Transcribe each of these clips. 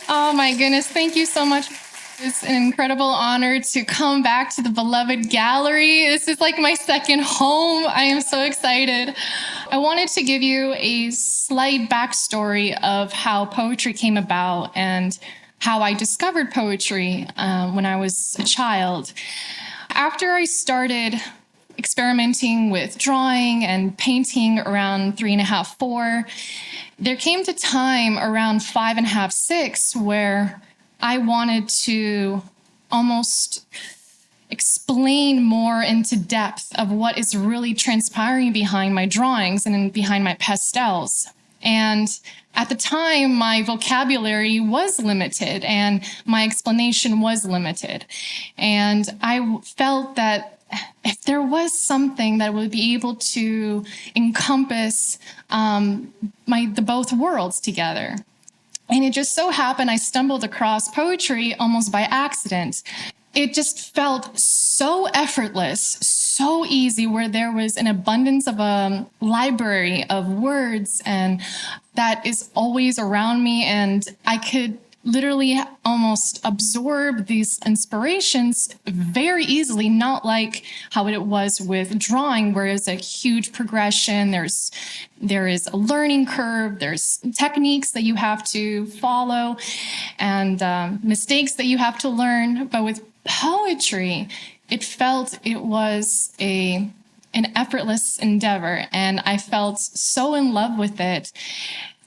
Oh my goodness, thank you so much. It's an incredible honor to come back to the Belóved Gallery. This is like my second home. I am so excited. I wanted to give you a slight backstory of how poetry came about and how I discovered poetry when I was a child. After I started experimenting with drawing and painting around 3.5, 4, there came to time around 5.5, 6, where I wanted to almost explain more into depth of what is really transpiring behind my drawings and behind my pastels. And at the time, my vocabulary was limited and my explanation was limited. And I felt that if there was something that would be able to encompass the both worlds together. And it just so happened I stumbled across poetry almost by accident. It just felt so effortless, so easy, where there was an abundance of a library of words and that is always around me. And I could literally almost absorb these inspirations very easily, not like how it was with drawing, where it's a huge progression. There is a learning curve. There's techniques that you have to follow and mistakes that you have to learn. But with poetry, it felt it was an effortless endeavor, and I felt so in love with it.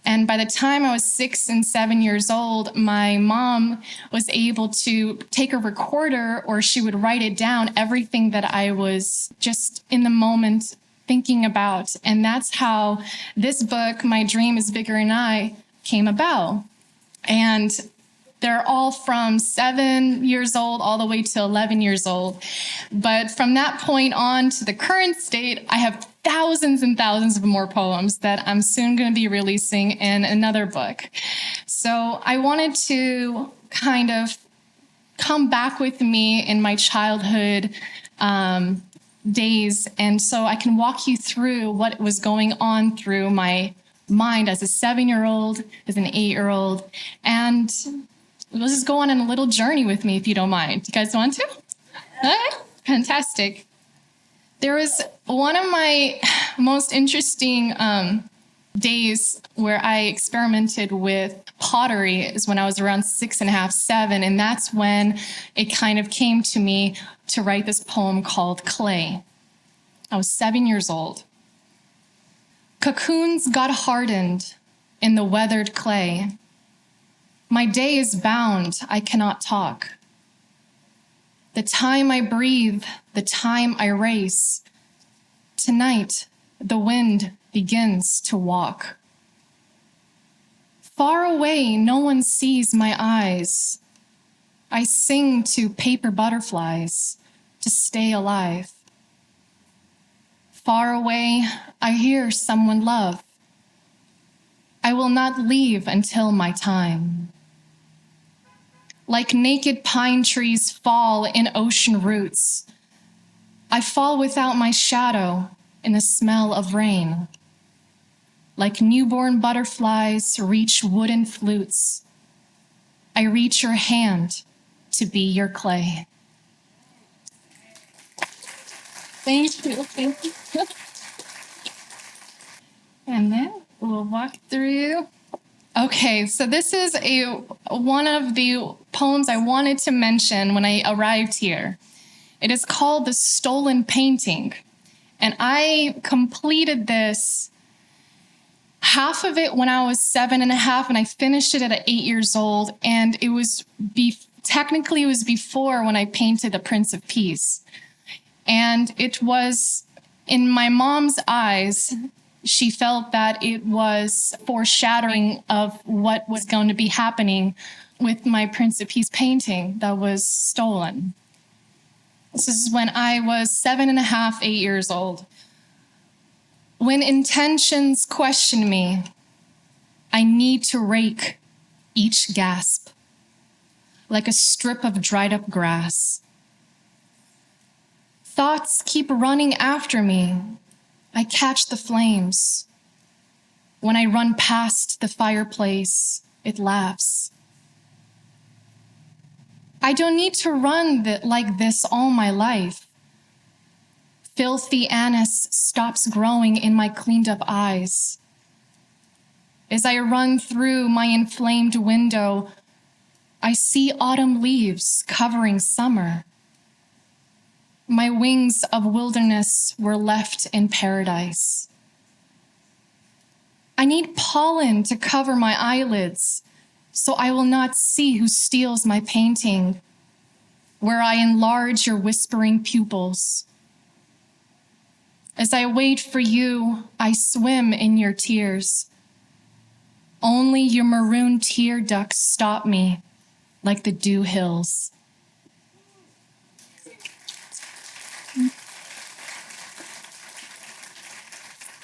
And by the time I was 6 and 7 years old, my mom was able to take a recorder, or she would write it down, everything that I was just in the moment thinking about. And that's how this book, My Dream is Bigger Than I, came about. And they're all from 7 years old all the way to 11 years old. But from that point on to the current state, I have thousands and thousands of more poems that I'm soon going to be releasing in another book. So I wanted to kind of come back with me in my childhood days, and so I can walk you through what was going on through my mind as a 7-year-old, as an 8-year-old, and let's just go on a little journey with me if you don't mind. You guys want to? Okay, fantastic. There was one of my most interesting days where I experimented with pottery is when I was around 6.5, 7, and that's when it kind of came to me to write this poem called Clay. I was 7 years old. Cocoons got hardened in the weathered clay. My day is bound, I cannot talk. The time I breathe, the time I race. Tonight, the wind begins to walk. Far away, no one sees my eyes. I sing to paper butterflies to stay alive. Far away, I hear someone love. I will not leave until my time. Like naked pine trees fall in ocean roots, I fall without my shadow in the smell of rain. Like newborn butterflies reach wooden flutes, I reach your hand to be your clay. Thank you. Thank you. And then we'll walk through. Okay, so this is one of the poems I wanted to mention when I arrived here. It is called The Stolen Painting. And I completed this, half of it when I was 7.5, and I finished it at 8 years old. And it was technically it was before when I painted The Prince of Peace. And it was, in my mom's eyes, she felt that it was foreshadowing of what was going to be happening with my Prince of Peace painting that was stolen. This is when I was 7.5, 8 years old. When intentions question me, I need to rake each gasp like a strip of dried up grass. Thoughts keep running after me. I catch the flames. When I run past the fireplace, it laughs. I don't need to run like this all my life. Filthy anise stops growing in my cleaned up eyes. As I run through my inflamed window, I see autumn leaves covering summer. My wings of wilderness were left in paradise. I need pollen to cover my eyelids so I will not see who steals my painting, where I enlarge your whispering pupils. As I wait for you, I swim in your tears. Only your maroon tear ducts stop me like the dew hills.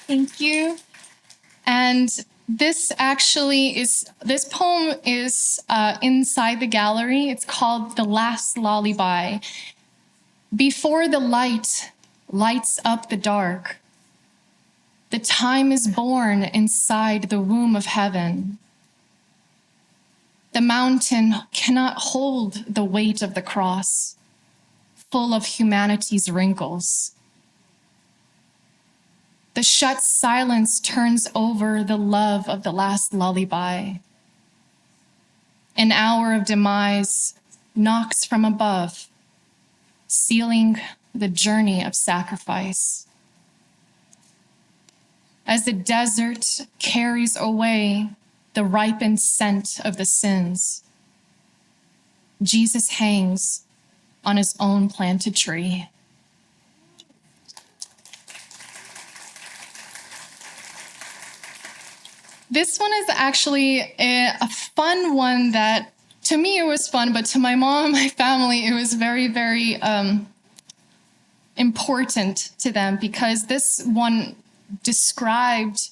Thank you. And this poem is inside the gallery. It's called The Last Lullaby. Before the light lights up the dark, the time is born inside the womb of heaven. The mountain cannot hold the weight of the cross, full of humanity's wrinkles. The shut silence turns over the love of the last lullaby. An hour of demise knocks from above, sealing the journey of sacrifice. As the desert carries away the ripened scent of the sins, Jesus hangs on his own planted tree. This one is actually a fun one that, to me, it was fun, but to my mom and my family, it was very, very important to them, because this one described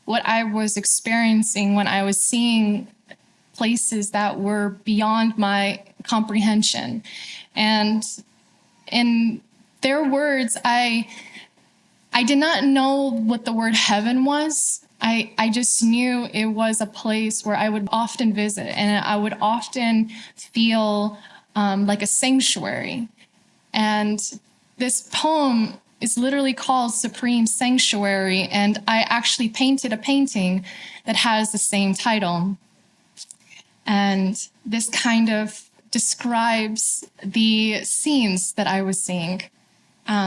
what I was experiencing when I was seeing places that were beyond my comprehension. And in their words, I did not know what the word heaven was. I just knew it was a place where I would often visit, and I would often feel like a sanctuary. And this poem is literally called Supreme Sanctuary, and I actually painted a painting that has the same title. And this kind of describes the scenes that I was seeing.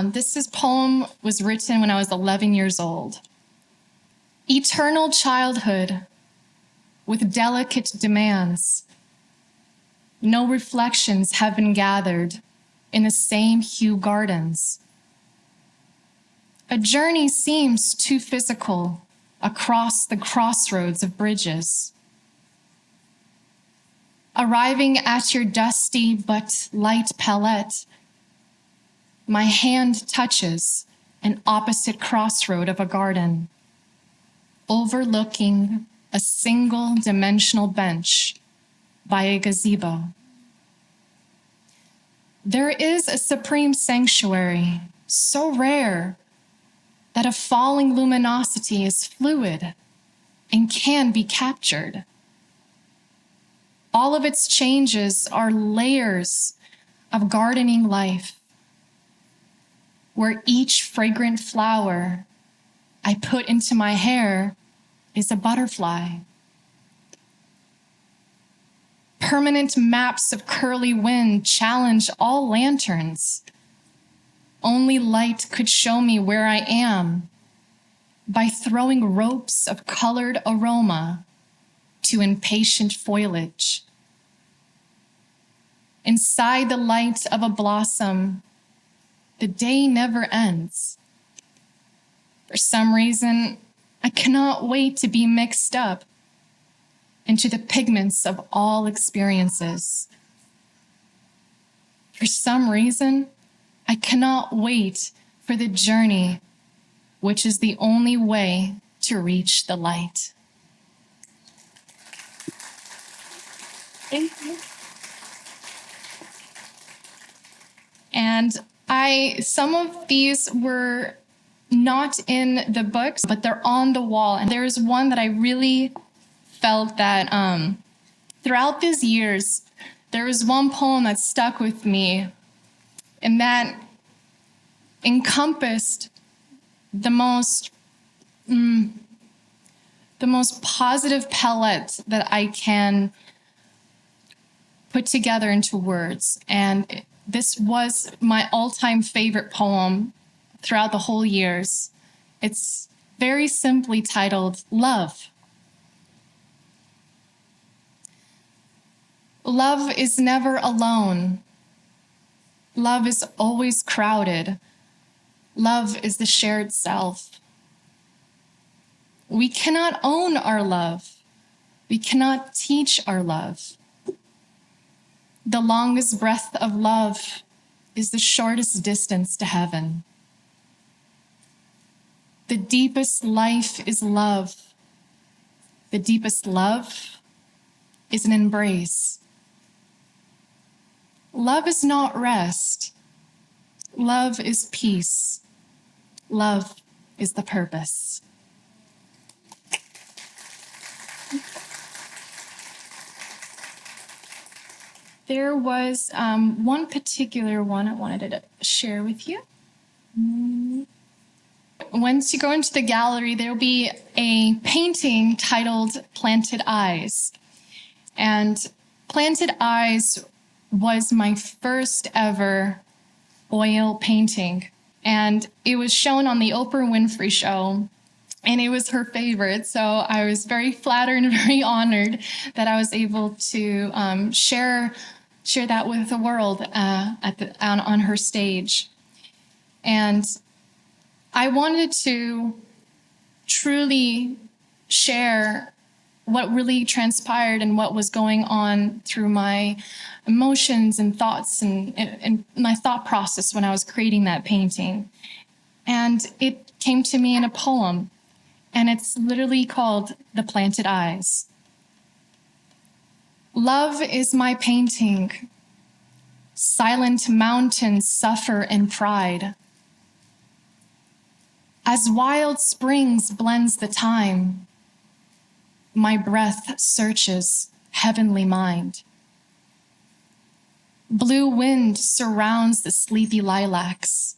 This poem was written when I was 11 years old. Eternal childhood with delicate demands. No reflections have been gathered in the same hue gardens. A journey seems too physical across the crossroads of bridges. Arriving at your dusty but light palette, my hand touches an opposite crossroad of a garden, overlooking a single-dimensional bench by a gazebo. There is a supreme sanctuary, so rare that a falling luminosity is fluid and can be captured. All of its changes are layers of gardening life, where each fragrant flower I put into my hair is a butterfly. Permanent maps of curly wind challenge all lanterns. Only light could show me where I am by throwing ropes of colored aroma to impatient foliage. Inside the light of a blossom, the day never ends. For some reason, I cannot wait to be mixed up into the pigments of all experiences. For some reason, I cannot wait for the journey, which is the only way to reach the light. Thank you. And some of these were not in the books, but they're on the wall. And there's one that I really felt that throughout these years, there was one poem that stuck with me, and that encompassed the most positive pellet that I can put together into words. And this was my all-time favorite poem throughout the whole years. It's very simply titled Love. Love is never alone. Love is always crowded. Love is the shared self. We cannot own our love. We cannot teach our love. The longest breath of love is the shortest distance to heaven. The deepest life is love. The deepest love is an embrace. Love is not rest. Love is peace. Love is the purpose. There was one particular one I wanted to share with you. Once you go into the gallery, there'll be a painting titled Planted Eyes. And Planted Eyes was my first ever oil painting. And it was shown on the Oprah Winfrey Show, and it was her favorite. So I was very flattered and very honored that I was able to share that with the world on her stage. And I wanted to truly share what really transpired and what was going on through my emotions and thoughts and my thought process when I was creating that painting. And it came to me in a poem, and it's literally called The Planted Eyes. Love is my painting. Silent mountains suffer in pride. As wild springs blends the time, my breath searches heavenly mind. Blue wind surrounds the sleepy lilacs.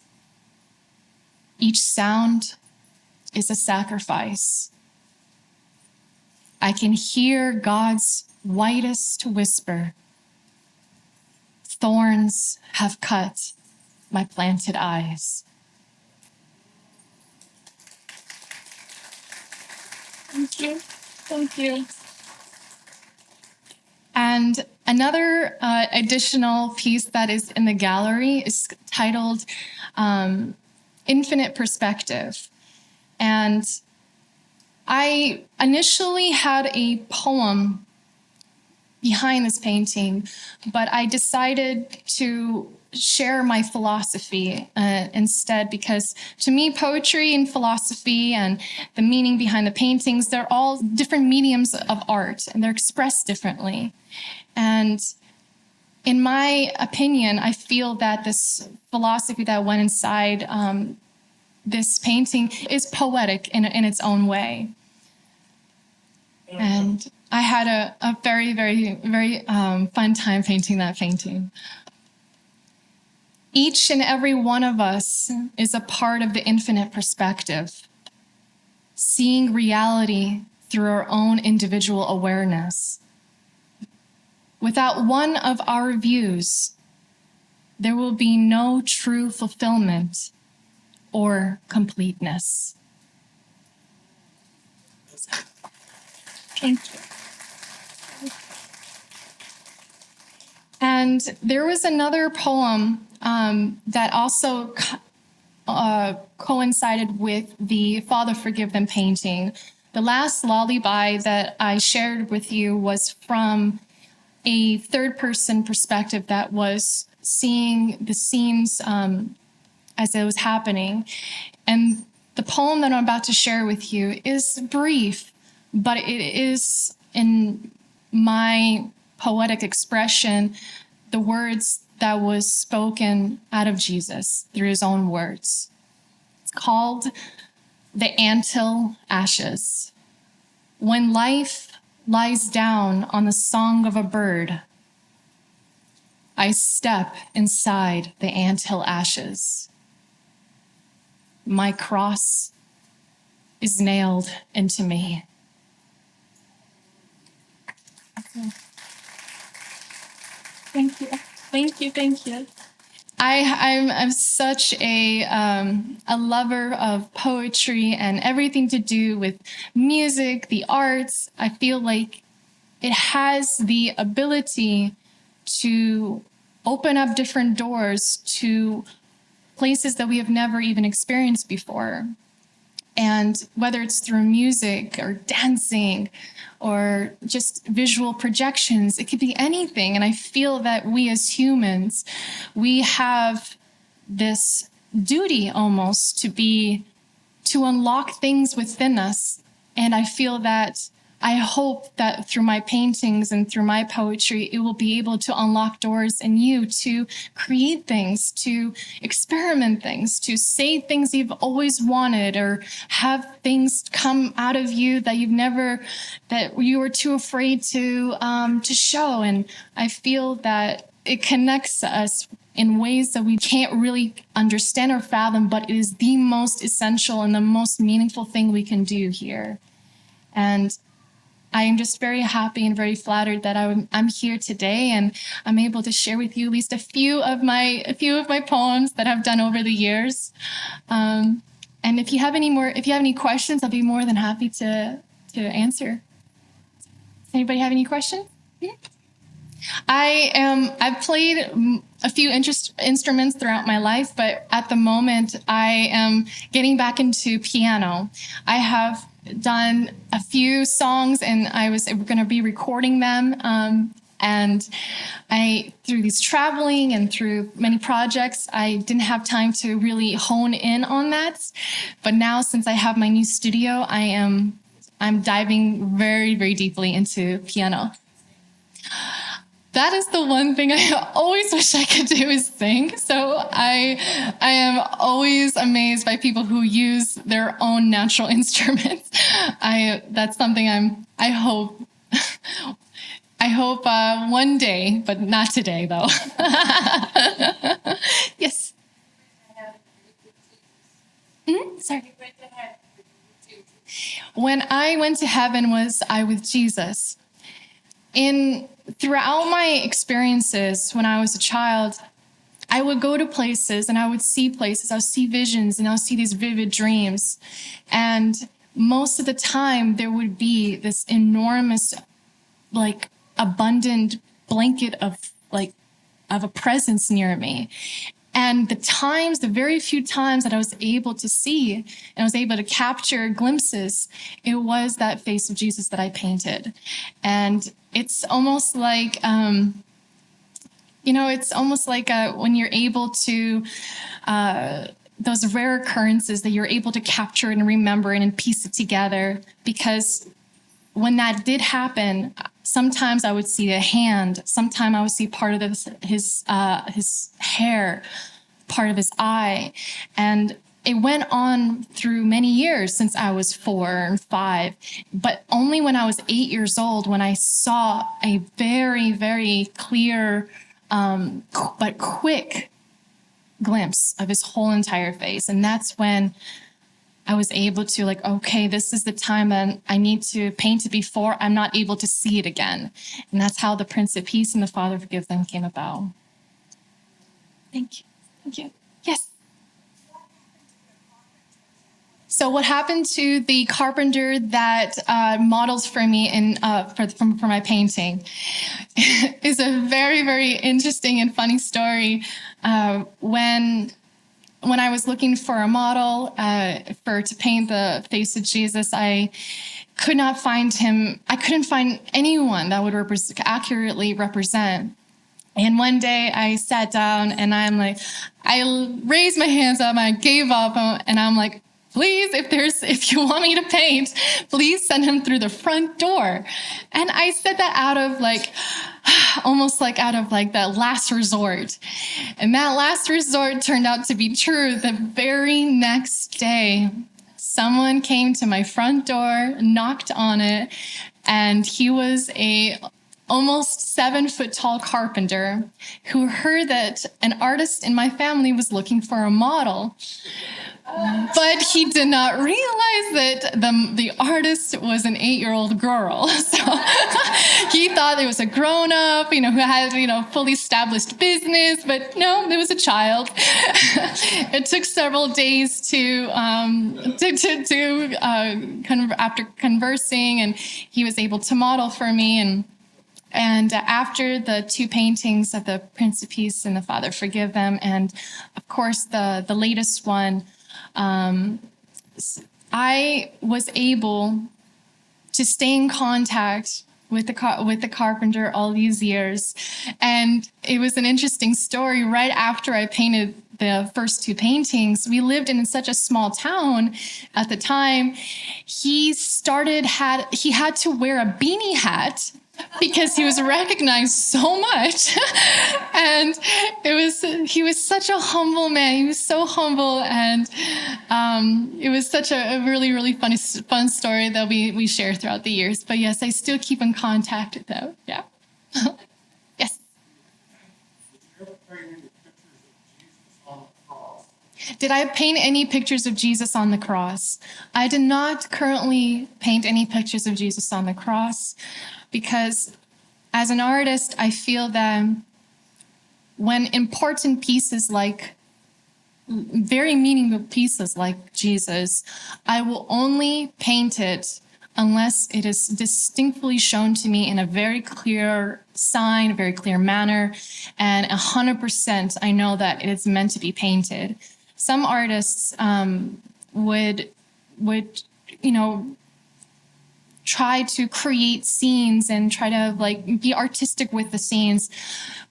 Each sound is a sacrifice. I can hear God's whitest whisper. Thorns have cut my planted eyes. Thank you. Thank you. And another additional piece that is in the gallery is titled Infinite Perspective. And I initially had a poem behind this painting, but I decided to share my philosophy instead, because to me, poetry and philosophy and the meaning behind the paintings, they're all different mediums of art, and they're expressed differently. And in my opinion, I feel that this philosophy that went inside this painting is poetic in its own way. And I had a very, very, very fun time painting that painting. Each and every one of us is a part of the infinite perspective, seeing reality through our own individual awareness. Without one of our views, there will be no true fulfillment or completeness. Thank you. And there was another poem that also coincided with the Father Forgive Them painting. The last lullaby that I shared with you was from a third-person perspective that was seeing the scenes as it was happening. And the poem that I'm about to share with you is brief, but it is, in my poetic expression, the words that was spoken out of Jesus through his own words. It's called The Anthill Ashes. When life lies down on the song of a bird, I step inside the anthill ashes. My cross is nailed into me. Thank you. Thank you. Thank you. I'm such a lover of poetry and everything to do with music, the arts. I feel like it has the ability to open up different doors to places that we have never even experienced before. And whether it's through music or dancing or just visual projections, it could be anything. And I feel that we as humans, we have this duty almost to unlock things within us. And I feel that I hope that through my paintings and through my poetry, it will be able to unlock doors in you to create things, to experiment things, to say things you've always wanted, or have things come out of you that that you were too afraid to show. And I feel that it connects us in ways that we can't really understand or fathom, but it is the most essential and the most meaningful thing we can do here. And I am just very happy and very flattered that I'm here today, and I'm able to share with you at least a few of my poems that I've done over the years. And if you have any questions, I'll be more than happy to answer. Does anybody have any questions? I've played a few instruments throughout my life, but at the moment I am getting back into piano. I have done a few songs, and I was going to be recording them. And through these traveling and through many projects, I didn't have time to really hone in on that. But now, since I have my new studio, I'm diving very, very deeply into piano. That is the one thing I always wish I could do, is sing. So I am always amazed by people who use their own natural instruments. That's something I hope one day, but not today though. Yes. Sorry. When I went to heaven, was I with Jesus? Throughout my experiences when I was a child, I would go to places and I would see places, I would see visions, and I would see these vivid dreams. And most of the time there would be this enormous, abundant blanket of a presence near me. And the very few times that I was able to see and I was able to capture glimpses, it was that face of Jesus that I painted. And it's almost like, when you're able to, those rare occurrences that you're able to capture and remember and piece it together. Because when that did happen, sometimes I would see a hand, sometimes I would see part of his hair, part of his eye. And it went on through many years since I was 4 and 5, but only when I was 8 years old, when I saw a very, very clear, but quick glimpse of his whole entire face. And that's when I was able to okay, this is the time that I need to paint it before I'm not able to see it again. And that's how the Prince of Peace and the Father Forgive Them came about. Thank you. Thank you. Yes. So what happened to the carpenter that models for me for my painting is a very, very interesting and funny story. When I was looking for a model to paint the face of Jesus, I could not find him. I couldn't find anyone that would accurately represent. And one day I sat down and I raised my hands up and I gave up, and I'm like, please, if you want me to paint, please send him through the front door. And I said that out of almost out of that last resort. And that last resort turned out to be true. The very next day, someone came to my front door, knocked on it, and he was almost 7-foot tall carpenter who heard that an artist in my family was looking for a model. But he did not realize that the artist was an 8-year-old girl. So he thought it was a grown-up, who had, fully established business. But no, it was a child. It took several days to after conversing, and he was able to model for me. And after the 2 paintings of the Prince of Peace and the Father Forgive Them, and of course the latest one, I was able to stay in contact with the carpenter all these years. And it was an interesting story. Right after I painted the first 2 paintings, we lived in such a small town at the time. He had to wear a beanie hat because he was recognized so much. And he was such a humble man. He was so humble. And it was such a really, really fun story that we share throughout the years. But yes, I still keep in contact with them. Yeah. Yes. Did I paint any pictures of Jesus on the cross? I did not currently paint any pictures of Jesus on the cross, because as an artist, I feel that when important pieces, like very meaningful pieces like Jesus, I will only paint it unless it is distinctly shown to me in a very clear sign, a very clear manner, and 100% I know that it is meant to be painted. Some artists would try to create scenes and try to be artistic with the scenes.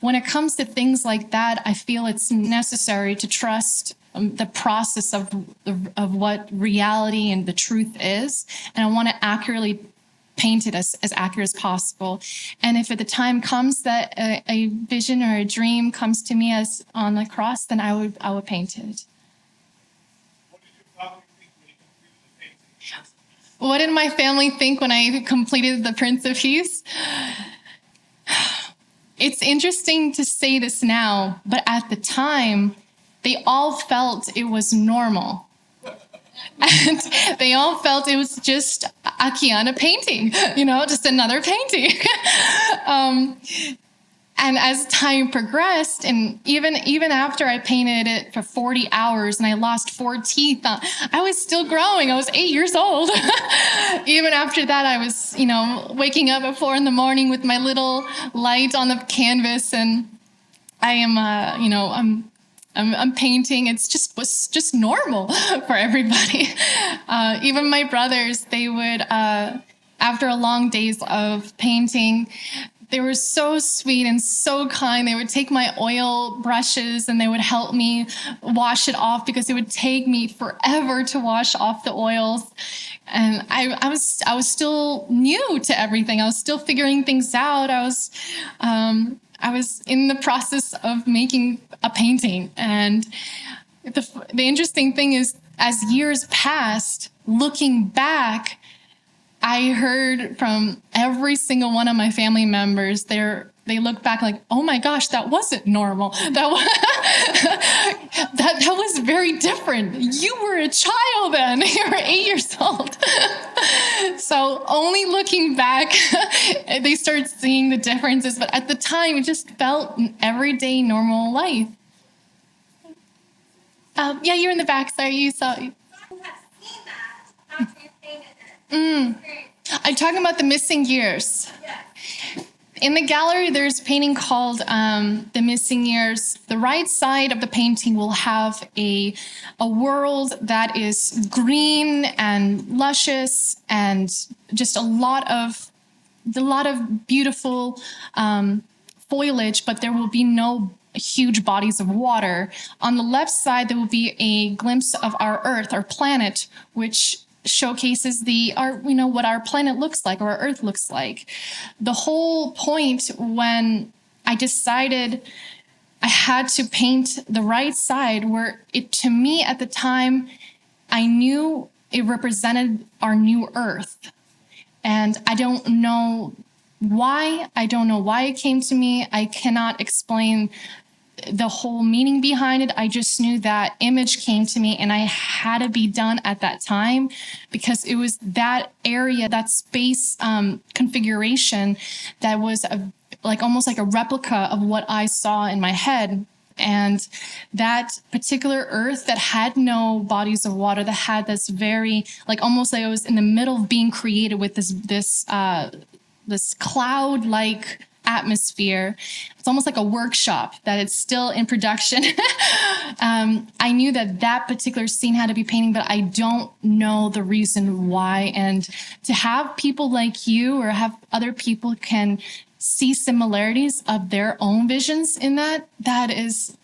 When it comes to things like that, I feel it's necessary to trust the process of what reality and the truth is, and I want to accurately paint it as accurate as possible. And if at the time comes that a vision or a dream comes to me as on the cross, then I would paint it. What did my family think when I completed the Prince of Peace? It's interesting to say this now, but at the time, they all felt it was normal. And they all felt it was just Akiane painting, just another painting. And as time progressed, and even after I painted it for 40 hours and I lost 4 teeth, I was still growing. I was 8 years old. Even after that, I was, waking up at 4 a.m. with my little light on the canvas, and I am, I'm painting. Was just normal for everybody. Even my brothers, they would, after a long days of painting, they were so sweet and so kind. They would take my oil brushes and they would help me wash it off, because it would take me forever to wash off the oils. And I was still new to everything. I was still figuring things out. I was in the process of making a painting. And the interesting thing is, as years passed, looking back, I heard from every single one of my family members, they look back like, oh my gosh, that wasn't normal. That was very different. You were a child then. You were 8 years old. So only looking back, they start seeing the differences. But at the time, it just felt an everyday normal life. Yeah, you're in the back. Sorry, you saw. I'm talking about the missing years. In the gallery, there's a painting called The Missing Years. The right side of the painting will have a world that is green and luscious and just a lot of beautiful foliage, but there will be no huge bodies of water. On the left side, there will be a glimpse of our Earth, our planet, which showcases what our planet looks like, or our Earth looks like. The whole point when I decided I had to paint the right side, where to me at the time, I knew it represented our new Earth. And I don't know Why? I don't know why it came to me. I cannot explain the whole meaning behind it. I just knew that image came to me and I had to be done at that time because it was that area, that space configuration that was almost like a replica of what I saw in my head. And that particular earth that had no bodies of water, that had this very, almost like it was in the middle of being created with this cloud-like atmosphere. It's almost like a workshop that it's still in production. I knew that particular scene had to be painting, but I don't know the reason why. And to have people like you or have other people can see similarities of their own visions in that's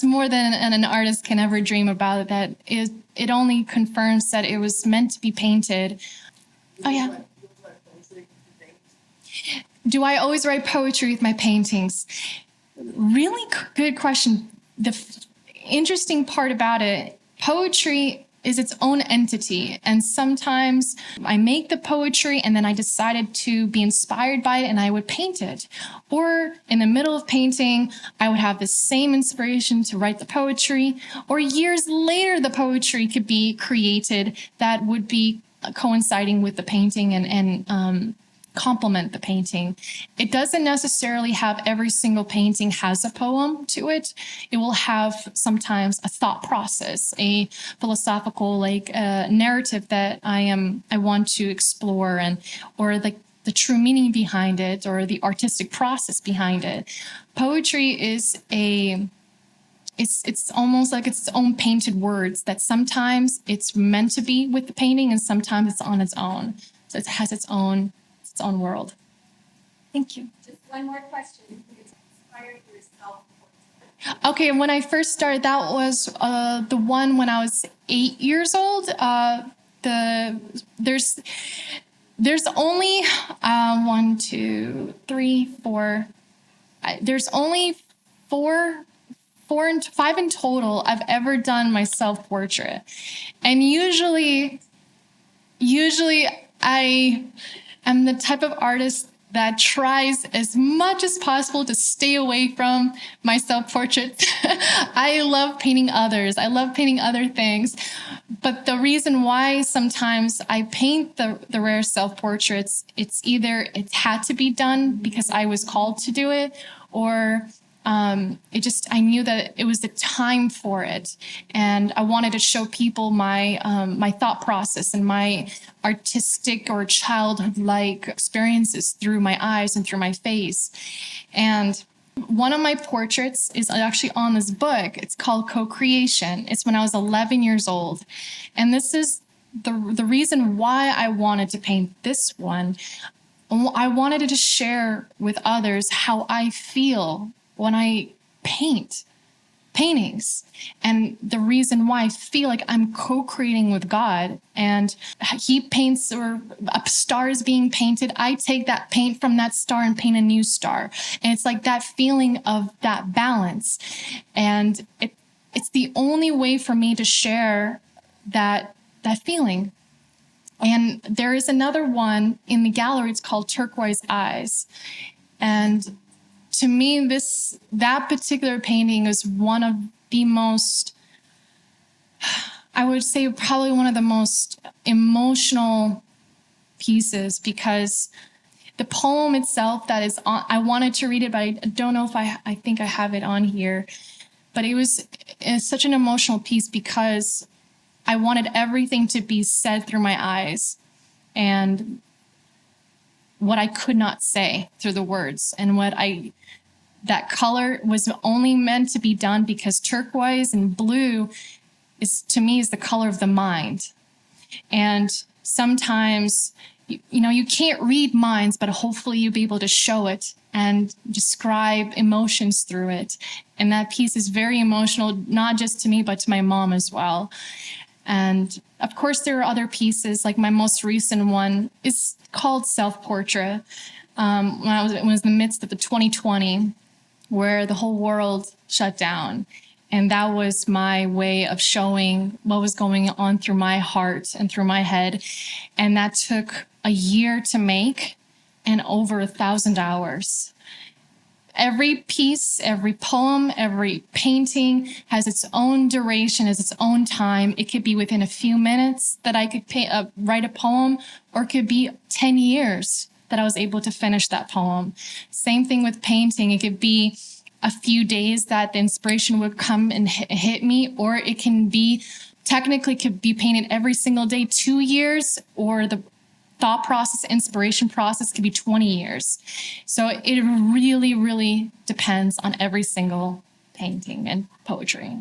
more than an artist can ever dream about. It only confirms that it was meant to be painted. Oh yeah. Do I always write poetry with my paintings? Really good question. The interesting part about it, poetry is its own entity. And sometimes I make the poetry and then I decided to be inspired by it and I would paint it. Or in the middle of painting, I would have the same inspiration to write the poetry. Or years later, the poetry could be created that would be coinciding with the painting and complement the painting. It doesn't necessarily have every single painting has a poem to it. It will have sometimes a thought process, a philosophical narrative that I want to explore, or the true meaning behind it, or the artistic process behind it. Poetry is it's almost like its own painted words that sometimes it's meant to be with the painting and sometimes it's on its own. So it has its own world. Thank you. Just one more question. Who inspired yourself? Okay, when I first started, that was the one when I was 8 years old. There's only 1, 2, 3, 4. There's only 4 and 5 in total I've ever done my self-portrait, and usually I'm the type of artist that tries as much as possible to stay away from my self-portraits. I love painting others. I love painting other things. But the reason why sometimes I paint the rare self-portraits, it's either it had to be done because I was called to do it, or I knew that it was the time for it. And I wanted to show people my thought process and my artistic or childhood-like experiences through my eyes and through my face. And one of my portraits is actually on this book. It's called Co-Creation. It's when I was 11 years old. And this is the reason why I wanted to paint this one. I wanted to share with others how I feel when I paint paintings, and the reason why I feel like I'm co-creating with God, and he paints, or a star is being painted, I take that paint from that star and paint a new star. And it's like that feeling of that balance. And it's the only way for me to share that feeling. And there is another one in the gallery. It's called Turquoise Eyes. And to me, that particular painting is one of the most, I would say probably one of the most emotional pieces, because the poem itself that is on, I wanted to read it, but I don't know if I think I have it on here. But it's such an emotional piece because I wanted everything to be said through my eyes, and what I could not say through the words, and that color was only meant to be done because turquoise and blue to me is the color of the mind. And sometimes, you can't read minds, but hopefully you'll be able to show it and describe emotions through it. And that piece is very emotional, not just to me, but to my mom as well. And of course, there are other pieces, like my most recent one is called Self-Portrait. It was in the midst of the 2020, where the whole world shut down. And that was my way of showing what was going on through my heart and through my head. And that took a year to make. and over 1,000 hours. Every piece, every poem, every painting has its own duration, has its own time. It could be within a few minutes that I could write a poem, or it could be 10 years that I was able to finish that poem. Same thing with painting. It could be a few days that the inspiration would come and hit me, or it can be, technically could be painted every single day, 2 years, or the thought process, inspiration process could be 20 years. So it really, really depends on every single painting and poetry.